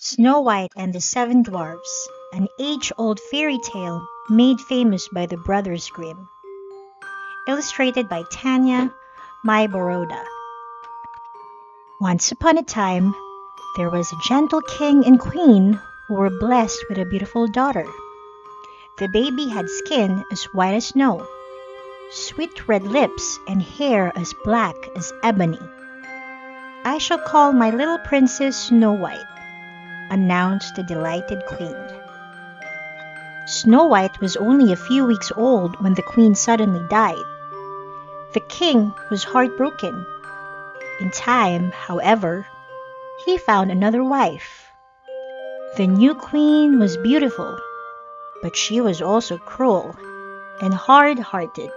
Snow White and the Seven Dwarfs, an age-old fairy tale made famous by the Brothers Grimm. Illustrated by Tanya Maiboroda. Once upon a time, there was a gentle king and queen who were blessed with a beautiful daughter. The baby had skin as white as snow, sweet red lips, and hair as black as ebony. "I shall call my little princess Snow White," announced the delighted queen. Snow White was only a few weeks old when the queen suddenly died. The king was heartbroken. In time, however, he found another wife. The new queen was beautiful, but she was also cruel and hard-hearted.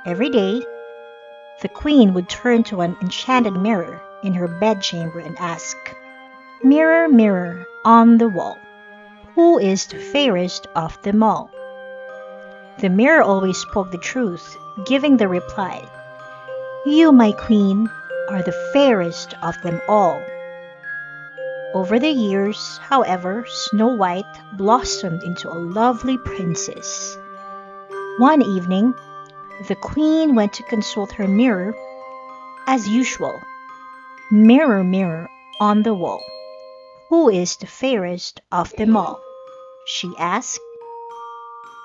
Every day, the queen would turn to an enchanted mirror in her bedchamber and ask, "Mirror, mirror on the wall, who is the fairest of them all?" The mirror always spoke the truth, giving the reply, "You, my queen, are the fairest of them all." Over the years, however, Snow White blossomed into a lovely princess. One evening, the queen went to consult her mirror. As usual, "Mirror, mirror on the wall, who is the fairest of them all?" she asked.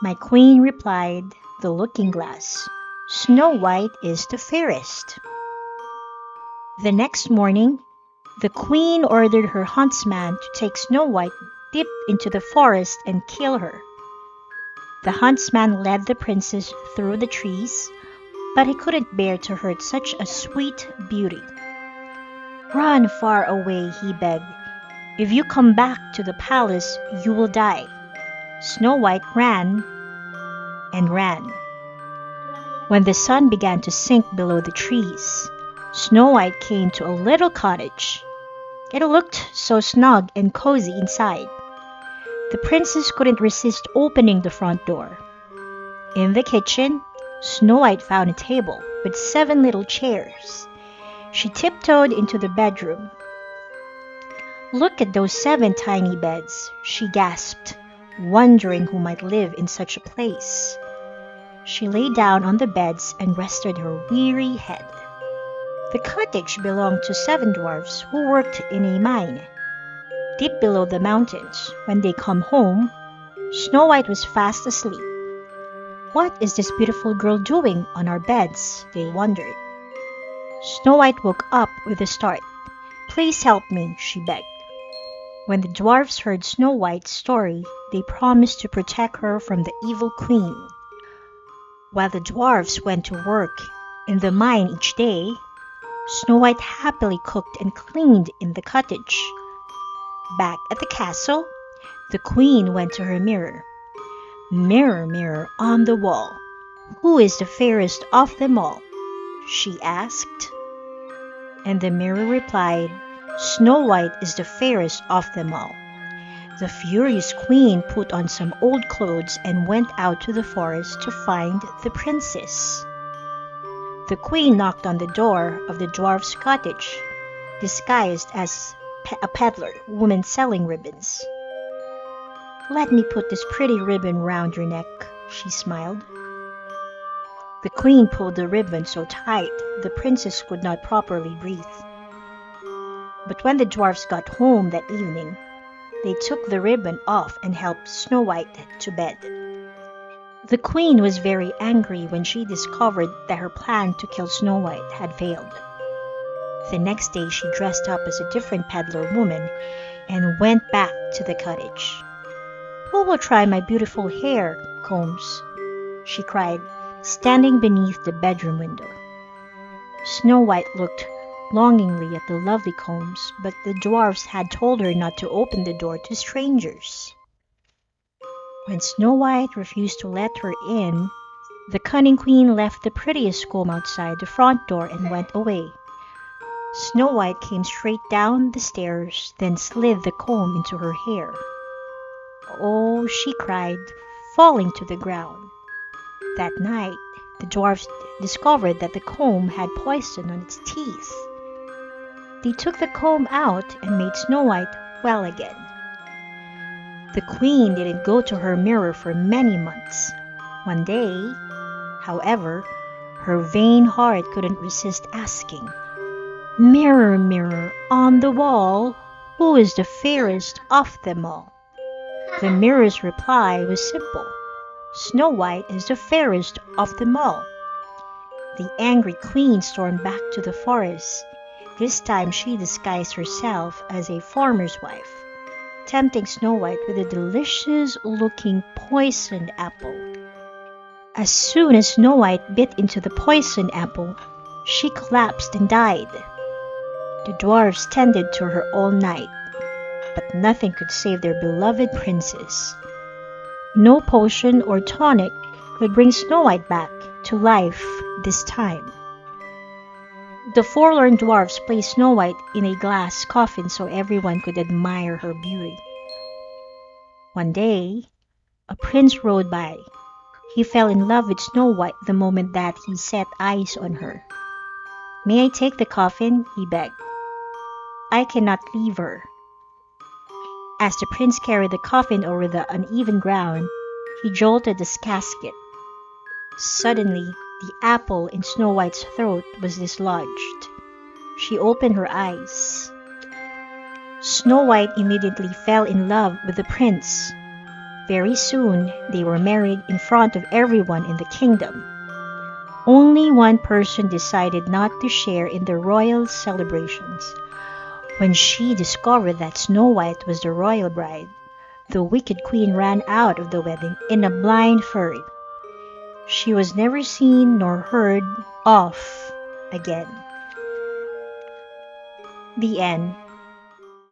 My queen replied, "The looking glass. Snow White is the fairest." The next morning, the queen ordered her huntsman to take Snow White deep into the forest and kill her. The huntsman led the princess through the trees, but he couldn't bear to hurt such a sweet beauty. "Run far away," he begged. "If you come back to the palace, you will die." Snow White ran and ran. When the sun began to sink below the trees, Snow White came to a little cottage. It looked so snug and cozy inside. The princess couldn't resist opening the front door. In the kitchen, Snow White found a table with 7 little chairs. She tiptoed into the bedroom. "Look at those 7 tiny beds," she gasped, wondering who might live in such a place. She lay down on the beds and rested her weary head. The cottage belonged to 7 dwarfs who worked in a mine. Deep below the mountains, when they come home, Snow White was fast asleep. "What is this beautiful girl doing on our beds?" they wondered. Snow White woke up with a start. "Please help me," she begged. When the dwarfs heard Snow White's story, they promised to protect her from the evil queen. While the dwarfs went to work in the mine each day, Snow White happily cooked and cleaned in the cottage. Back at the castle, the queen went to her mirror. "Mirror, mirror on the wall, who is the fairest of them all?" she asked. And the mirror replied, "Snow White is the fairest of them all." The furious queen put on some old clothes and went out to the forest to find the princess. The queen knocked on the door of the dwarf's cottage, disguised as a peddler woman selling ribbons. "Let me put this pretty ribbon round your neck," she smiled. The queen pulled the ribbon so tight the princess could not properly breathe. But when the dwarfs got home that evening, they took the ribbon off and helped Snow White to bed. The queen was very angry when she discovered that her plan to kill Snow White had failed. The next day she dressed up as a different peddler woman and went back to the cottage. "Who will try my beautiful hair combs?" she cried, standing beneath the bedroom window. Snow White looked longingly at the lovely combs, but the dwarfs had told her not to open the door to strangers. When Snow White refused to let her in, the cunning queen left the prettiest comb outside the front door and went away. Snow White came straight down the stairs, then slid the comb into her hair. "Oh," she cried, falling to the ground. That night, the dwarfs discovered that the comb had poison on its teeth. They took the comb out and made Snow White well again. The queen didn't go to her mirror for many months. One day, however, her vain heart couldn't resist asking, "Mirror, mirror on the wall, who is the fairest of them all?" The mirror's reply was simple: "Snow White is the fairest of them all." The angry queen stormed back to the forest. This time she disguised herself as a farmer's wife, tempting Snow White with a delicious-looking poisoned apple. As soon as Snow White bit into the poisoned apple, she collapsed and died. The dwarves tended to her all night, but nothing could save their beloved princess. No potion or tonic could bring Snow White back to life this time. The forlorn dwarfs placed Snow White in a glass coffin so everyone could admire her beauty. One day, a prince rode by. He fell in love with Snow White the moment that he set eyes on her. "May I take the coffin?" he begged. "I cannot leave her." As the prince carried the coffin over the uneven ground, he jolted the casket. Suddenly, the apple in Snow White's throat was dislodged. She opened her eyes. Snow White immediately fell in love with the prince. Very soon, they were married in front of everyone in the kingdom. Only one person decided not to share in the royal celebrations. When she discovered that Snow White was the royal bride, the wicked queen ran out of the wedding in a blind fury. She was never seen nor heard of again. The end.